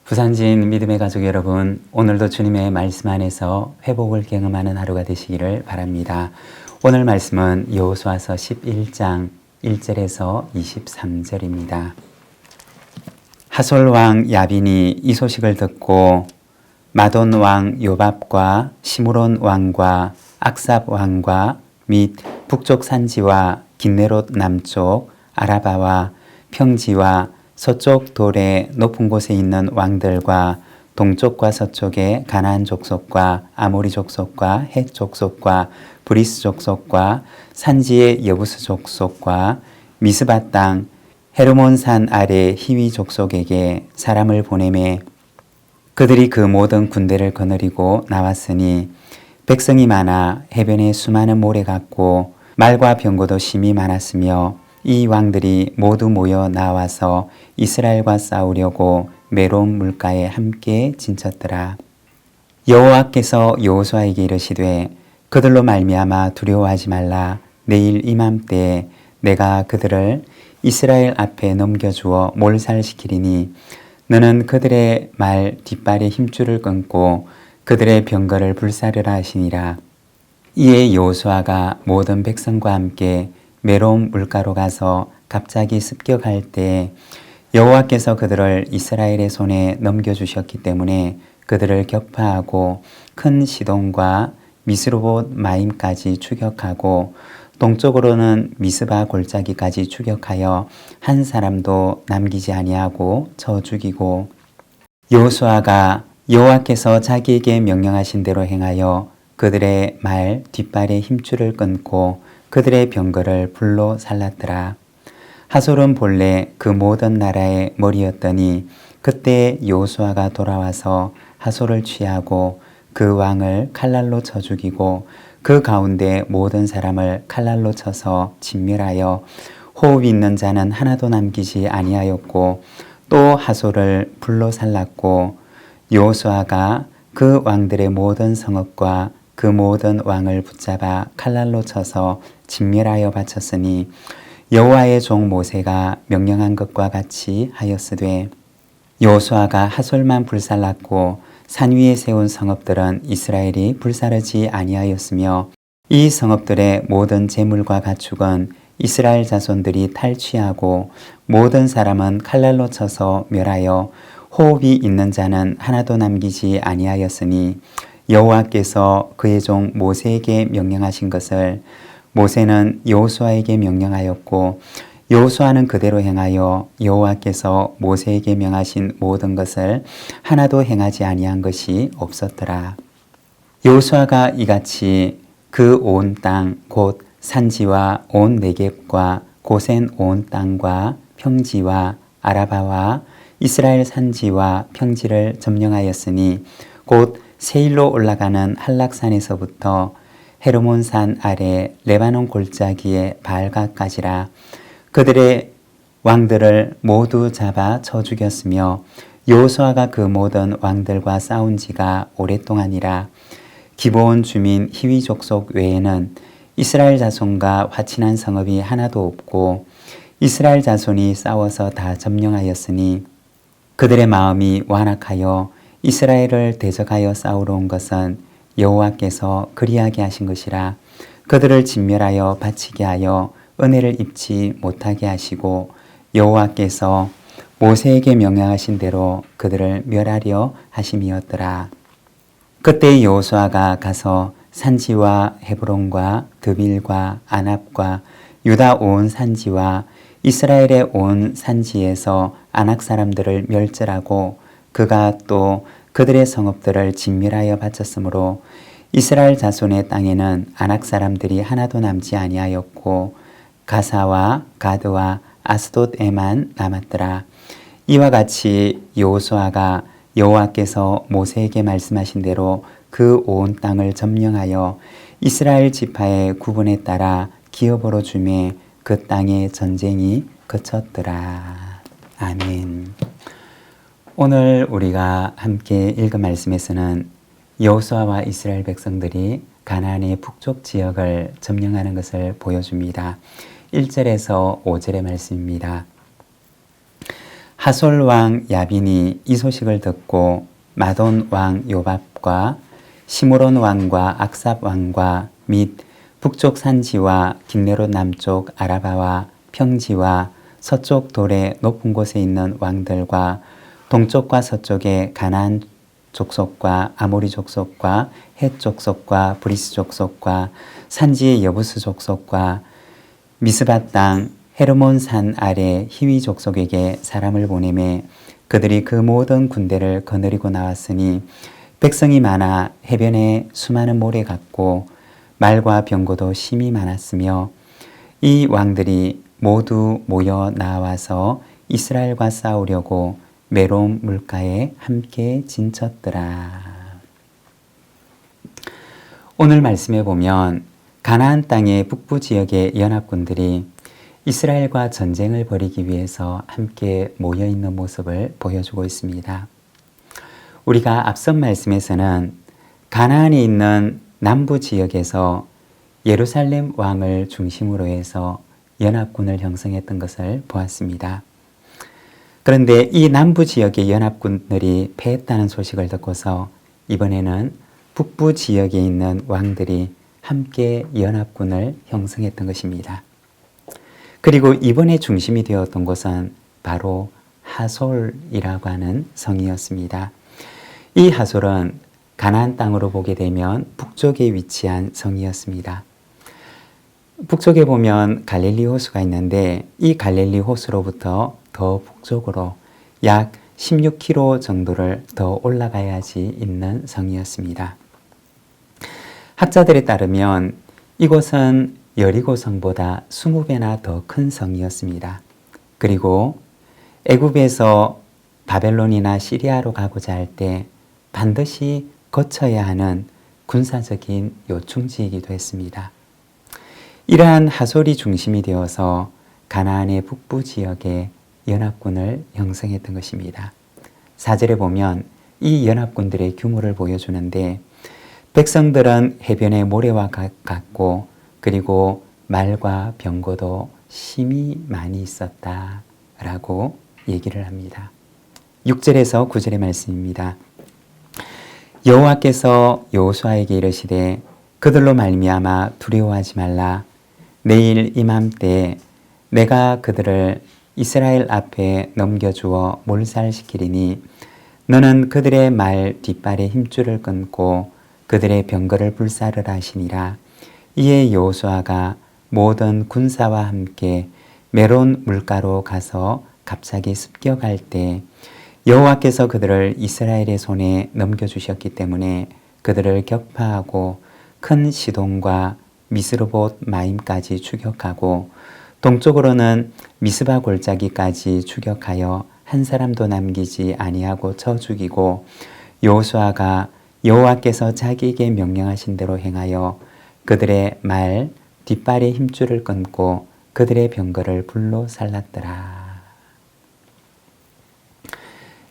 부산진 믿음의 가족 여러분, 오늘도 주님의 말씀 안에서 회복을 경험하는 하루가 되시기를 바랍니다. 오늘 말씀은 여호수아서 11장 1절에서 23절입니다. 하솔 왕 야빈이 이 소식을 듣고 마돈 왕 요밥과 시므론 왕과 악삽 왕과 및 북쪽 산지와 긴네롯 남쪽 아라바와 평지와 서쪽 돌의 높은 곳에 있는 왕들과 동쪽과 서쪽의 가나안 족속과 아모리 족속과 헷 족속과 브리스 족속과 산지의 여부스 족속과 미스바 땅 헤르몬 산 아래 히위 족속에게 사람을 보내매 그들이 그 모든 군대를 거느리고 나왔으니 백성이 많아 해변에 수많은 모래 같고 말과 병거도 심히 많았으며 이 왕들이 모두 모여 나와서 이스라엘과 싸우려고 메론 물가에 함께 진쳤더라. 여호와께서 여호수아에게 이르시되 그들로 말미암아 두려워하지 말라. 내일 이맘때에 내가 그들을 이스라엘 앞에 넘겨주어 몰살시키리니 너는 그들의 말 뒷발에 힘줄을 끊고 그들의 병거를 불사르라 하시니라. 이에 여호수아가 모든 백성과 함께 메론 물가로 가서 갑자기 습격할 때 여호와께서 그들을 이스라엘의 손에 넘겨주셨기 때문에 그들을 격파하고 큰 시돈과 미스로봇 마임까지 추격하고 동쪽으로는 미스바 골짜기까지 추격하여 한 사람도 남기지 아니하고 쳐 죽이고 여호수아가 여호와께서 자기에게 명령하신 대로 행하여 그들의 말 뒷발에 힘줄을 끊고 그들의 병거를 불로 살랐더라. 하솔은 본래 그 모든 나라의 머리였더니 그때 여호수아가 돌아와서 하솔을 취하고 그 왕을 칼날로 쳐 죽이고 그 가운데 모든 사람을 칼날로 쳐서 진멸하여 호흡 있는 자는 하나도 남기지 아니하였고 또 하솔을 불로 살랐고 여호수아가 그 왕들의 모든 성읍과 그 모든 왕을 붙잡아 칼날로 쳐서 진멸하여 바쳤으니 여호와의 종 모세가 명령한 것과 같이 하였으되 여호수아가 하솔만 불살랐고 산 위에 세운 성읍들은 이스라엘이 불사르지 아니하였으며 이 성읍들의 모든 재물과 가축은 이스라엘 자손들이 탈취하고 모든 사람은 칼날로 쳐서 멸하여 호흡이 있는 자는 하나도 남기지 아니하였으니 여호와께서 그의 종 모세에게 명령하신 것을 모세는 여호수아에게 명령하였고 여호수아는 그대로 행하여 여호와께서 모세에게 명하신 모든 것을 하나도 행하지 아니한 것이 없었더라. 여호수아가 이같이 그 온 땅 곧 산지와 온 네겝과 고센 온 땅과 평지와 아라바와 이스라엘 산지와 평지를 점령하였으니 곧 세일로 올라가는 한락산에서부터 헤르몬 산 아래 레바논 골짜기의 발가까지라. 그들의 왕들을 모두 잡아 쳐 죽였으며 여호수아가 그 모든 왕들과 싸운 지가 오랫동안이라. 기브온 주민 히위 족속 외에는 이스라엘 자손과 화친한 성읍이 하나도 없고 이스라엘 자손이 싸워서 다 점령하였으니 그들의 마음이 완악하여 이스라엘을 대적하여 싸우러 온 것은 여호와께서 그리하게 하신 것이라. 그들을 진멸하여 바치게 하여 은혜를 입지 못하게 하시고 여호와께서 모세에게 명령하신 대로 그들을 멸하려 하심이었더라. 그때 여호수아가 가서 산지와 헤브론과 드빌과 아납과 유다 온 산지와 이스라엘의 온 산지에서 아낙 사람들을 멸절하고 그가 또 그들의 성읍들을 진멸하여 바쳤으므로 이스라엘 자손의 땅에는 아낙 사람들이 하나도 남지 아니하였고 가사와 가드와 아스돗에만 남았더라. 이와 같이 여호수아가 여호와께서 모세에게 말씀하신 대로 그 온 땅을 점령하여 이스라엘 지파의 구분에 따라 기업으로 주매 그 땅의 전쟁이 그쳤더라. 아멘. 오늘 우리가 함께 읽은 말씀에서는 여호수아와 이스라엘 백성들이 가나안의 북쪽 지역을 점령하는 것을 보여줍니다. 1절에서 5절의 말씀입니다. 하솔 왕 야빈이 이 소식을 듣고 마돈 왕 요밥과 시므론 왕과 악삽 왕과 및 북쪽 산지와 긴레롯 남쪽 아라바와 평지와 서쪽 돌의 높은 곳에 있는 왕들과 동쪽과 서쪽의 가나안 족속과 아모리 족속과 헷 족속과 브리스 족속과 산지의 여부스 족속과 미스바 땅 헤르몬 산 아래 히위 족속에게 사람을 보내매 그들이 그 모든 군대를 거느리고 나왔으니 백성이 많아 해변에 수많은 모래 같고 말과 병거도 심히 많았으며 이 왕들이 모두 모여 나와서 이스라엘과 싸우려고 메롬 물가에 함께 진쳤더라. 오늘 말씀에 보면 가나안 땅의 북부 지역의 연합군들이 이스라엘과 전쟁을 벌이기 위해서 함께 모여 있는 모습을 보여주고 있습니다. 우리가 앞선 말씀에서는 가나안에 있는 남부 지역에서 예루살렘 왕을 중심으로 해서 연합군을 형성했던 것을 보았습니다. 그런데 이 남부 지역의 연합군들이 패했다는 소식을 듣고서 이번에는 북부 지역에 있는 왕들이 함께 연합군을 형성했던 것입니다. 그리고 이번에 중심이 되었던 곳은 바로 하솔이라고 하는 성이었습니다. 이 하솔은 가나안 땅으로 보게 되면 북쪽에 위치한 성이었습니다. 북쪽에 보면 갈릴리 호수가 있는데 이 갈릴리 호수로부터 더 북쪽으로 약 16km 정도를 더 올라가야지 있는 성이었습니다. 학자들에 따르면 이곳은 여리고 성보다 20배나 더 큰 성이었습니다. 그리고 애굽에서 바벨론이나 시리아로 가고자 할 때 반드시 거쳐야 하는 군사적인 요충지이기도 했습니다. 이러한 하솔이 중심이 되어서 가나안의 북부 지역에 연합군을 형성했던 것입니다. 4절에 보면 이 연합군들의 규모를 보여주는데 백성들은 해변의 모래와 같고 그리고 말과 병거도 심히 많이 있었다라고 얘기를 합니다. 6절에서 9절의 말씀입니다. 여호와께서 여호수아에게 이르시되 그들로 말미암아 두려워하지 말라. 내일 이맘때 내가 그들을 이스라엘 앞에 넘겨주어 몰살시키리니 너는 그들의 말 뒷발에 힘줄을 끊고 그들의 병거를 불사를 하시니라. 이에 여호수아가 모든 군사와 함께 메론 물가로 가서 갑자기 습격할 때 여호와께서 그들을 이스라엘의 손에 넘겨주셨기 때문에 그들을 격파하고 큰 시돈과 미스르봇 마임까지 추격하고 동쪽으로는 미스바 골짜기까지 추격하여 한 사람도 남기지 아니하고 쳐 죽이고 여호수아가 여호와께서 자기에게 명령하신 대로 행하여 그들의 말 뒷발의 힘줄을 끊고 그들의 병거를 불로 살랐더라.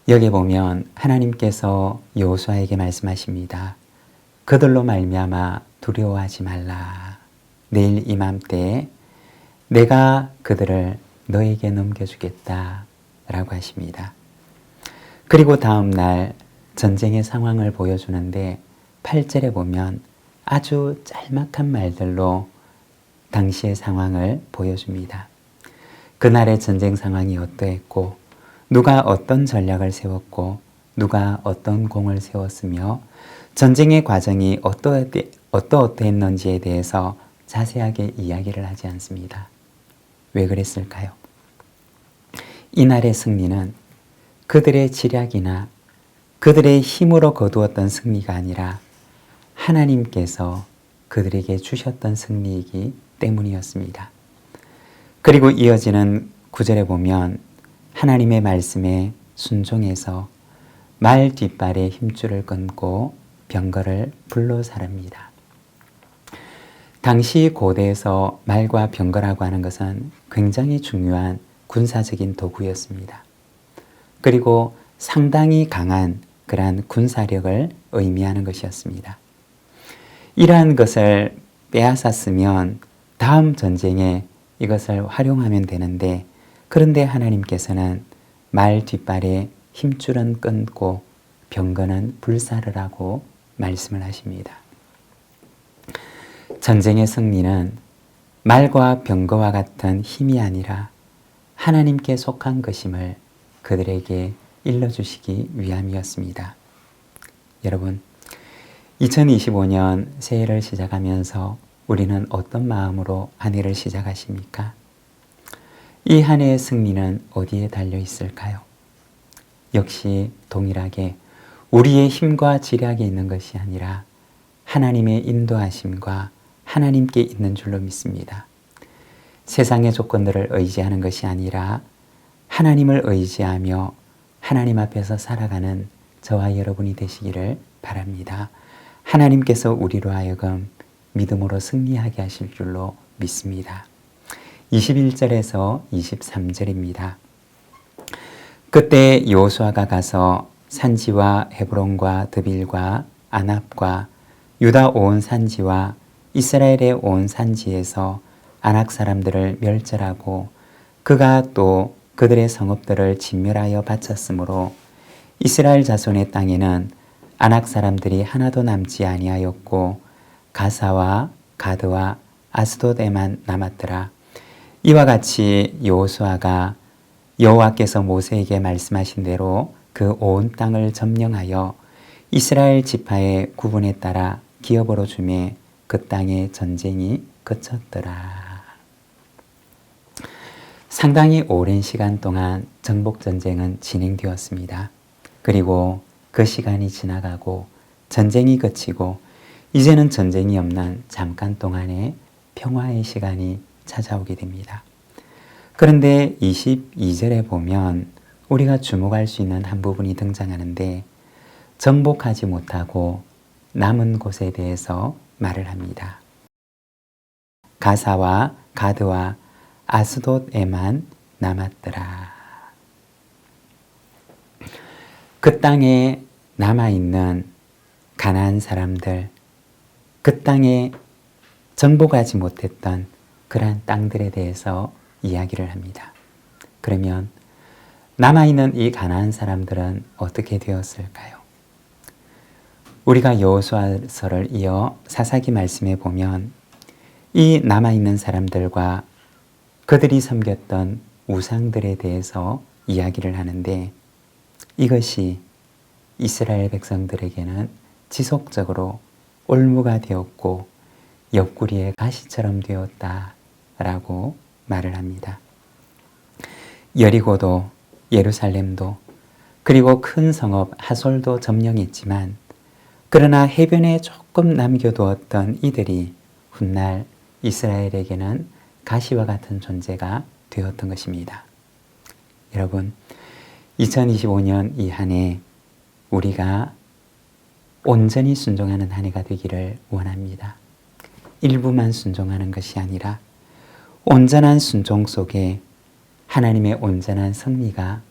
여기 보면 하나님께서 여호수아에게 말씀하십니다. 그들로 말미암아 두려워하지 말라. 내일 이맘때에 내가 그들을 너에게 넘겨주겠다 라고 하십니다. 그리고 다음 날 전쟁의 상황을 보여주는데 8절에 보면 아주 짤막한 말들로 당시의 상황을 보여줍니다. 그날의 전쟁 상황이 어떠했고 누가 어떤 전략을 세웠고 누가 어떤 공을 세웠으며 전쟁의 과정이 어떠했는지에 대해서 자세하게 이야기를 하지 않습니다. 왜 그랬을까요? 이날의 승리는 그들의 지략이나 그들의 힘으로 거두었던 승리가 아니라 하나님께서 그들에게 주셨던 승리이기 때문이었습니다. 그리고 이어지는 9절에 보면 하나님의 말씀에 순종해서 말 뒷발에 힘줄을 끊고 병거를 불로 사릅니다. 당시 고대에서 말과 병거라고 하는 것은 굉장히 중요한 군사적인 도구였습니다. 그리고 상당히 강한 그러한 군사력을 의미하는 것이었습니다. 이러한 것을 빼앗았으면 다음 전쟁에 이것을 활용하면 되는데 그런데 하나님께서는 말 뒷발에 힘줄은 끊고 병거는 불사르라고 말씀을 하십니다. 전쟁의 승리는 말과 병거와 같은 힘이 아니라 하나님께 속한 것임을 그들에게 일러주시기 위함이었습니다. 여러분, 2025년 새해를 시작하면서 우리는 어떤 마음으로 한 해를 시작하십니까? 이 한 해의 승리는 어디에 달려 있을까요? 역시 동일하게 우리의 힘과 지략이 있는 것이 아니라 하나님의 인도하심과 하나님께 있는 줄로 믿습니다. 세상의 조건들을 의지하는 것이 아니라 하나님을 의지하며 하나님 앞에서 살아가는 저와 여러분이 되시기를 바랍니다. 하나님께서 우리로 하여금 믿음으로 승리하게 하실 줄로 믿습니다. 21절에서 23절입니다. 그때 여호수아가 가서 산지와 헤브론과 드빌과 아납과 유다 온 산지와 이스라엘의 온 산지에서 아낙 사람들을 멸절하고 그가 또 그들의 성읍들을 진멸하여 바쳤으므로 이스라엘 자손의 땅에는 아낙 사람들이 하나도 남지 아니하였고 가사와 가드와 아스돗에만 남았더라. 이와 같이 여호수아가 여호와께서 모세에게 말씀하신 대로 그 온 땅을 점령하여 이스라엘 지파의 구분에 따라 기업으로 주매 그 땅의 전쟁이 그쳤더라. 상당히 오랜 시간 동안 정복전쟁은 진행되었습니다. 그리고 그 시간이 지나가고 전쟁이 그치고 이제는 전쟁이 없는 잠깐 동안의 평화의 시간이 찾아오게 됩니다. 그런데 22절에 보면 우리가 주목할 수 있는 한 부분이 등장하는데 정복하지 못하고 남은 곳에 대해서 말을 합니다. 가사와 가드와 아스돗에만 남았더라. 그 땅에 남아있는 가나안 사람들, 그 땅에 정복하지 못했던 그러한 땅들에 대해서 이야기를 합니다. 그러면 남아있는 이 가나안 사람들은 어떻게 되었을까요? 우리가 여호수아서를 이어 사사기 말씀에 보면 이 남아있는 사람들과 그들이 섬겼던 우상들에 대해서 이야기를 하는데 이것이 이스라엘 백성들에게는 지속적으로 올무가 되었고 옆구리에 가시처럼 되었다라고 말을 합니다. 여리고도 예루살렘도 그리고 큰 성읍 하솔도 점령했지만 그러나 해변에 조금 남겨두었던 이들이 훗날 이스라엘에게는 가시와 같은 존재가 되었던 것입니다. 여러분, 2025년 이 한 해 우리가 온전히 순종하는 한 해가 되기를 원합니다. 일부만 순종하는 것이 아니라 온전한 순종 속에 하나님의 온전한 승리가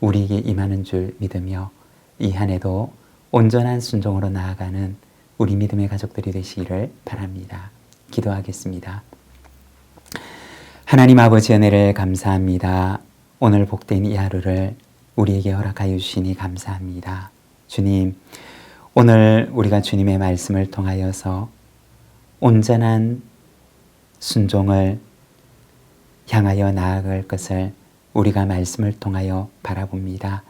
우리에게 임하는 줄 믿으며 이 한 해도 온전한 순종으로 나아가는 우리 믿음의 가족들이 되시기를 바랍니다. 기도하겠습니다. 하나님 아버지 은혜를 감사합니다. 오늘 복된 이 하루를 우리에게 허락하여 주시니 감사합니다. 주님, 오늘 우리가 주님의 말씀을 통하여서 온전한 순종을 향하여 나아갈 것을 우리가 말씀을 통하여 바라봅니다.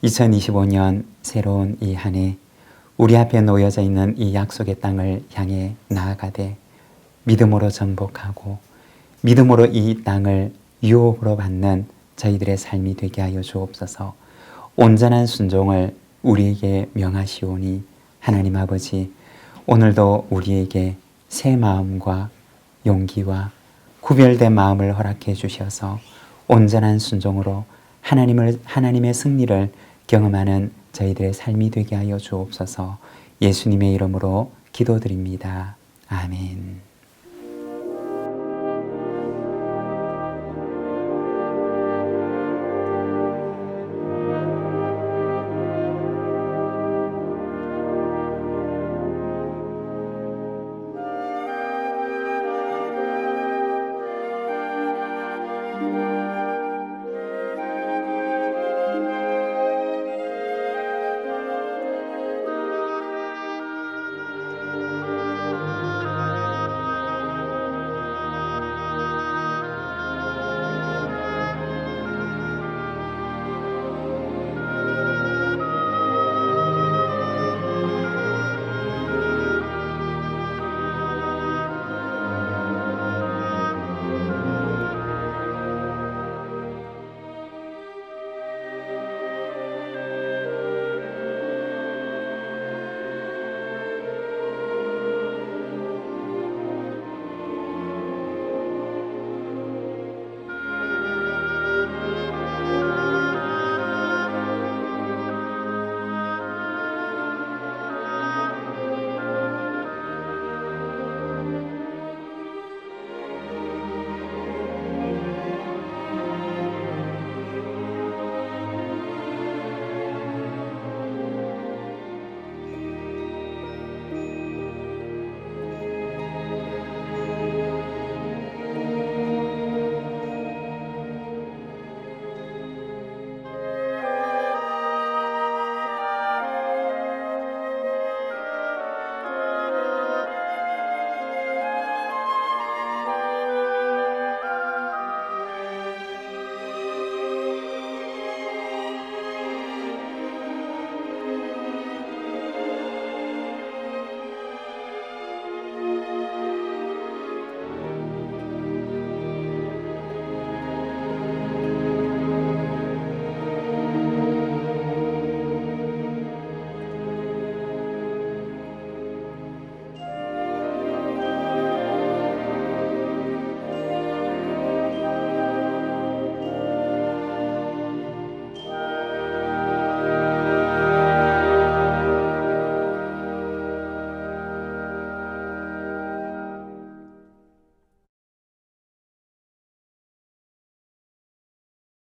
2025년 새로운 이 한 해 우리 앞에 놓여져 있는 이 약속의 땅을 향해 나아가되 믿음으로 정복하고 믿음으로 이 땅을 유업으로 받는 저희들의 삶이 되게 하여 주옵소서. 온전한 순종을 우리에게 명하시오니 하나님 아버지, 오늘도 우리에게 새 마음과 용기와 구별된 마음을 허락해 주셔서 온전한 순종으로 하나님의 승리를 경험하는 저희들의 삶이 되게 하여 주옵소서. 예수님의 이름으로 기도드립니다. 아멘.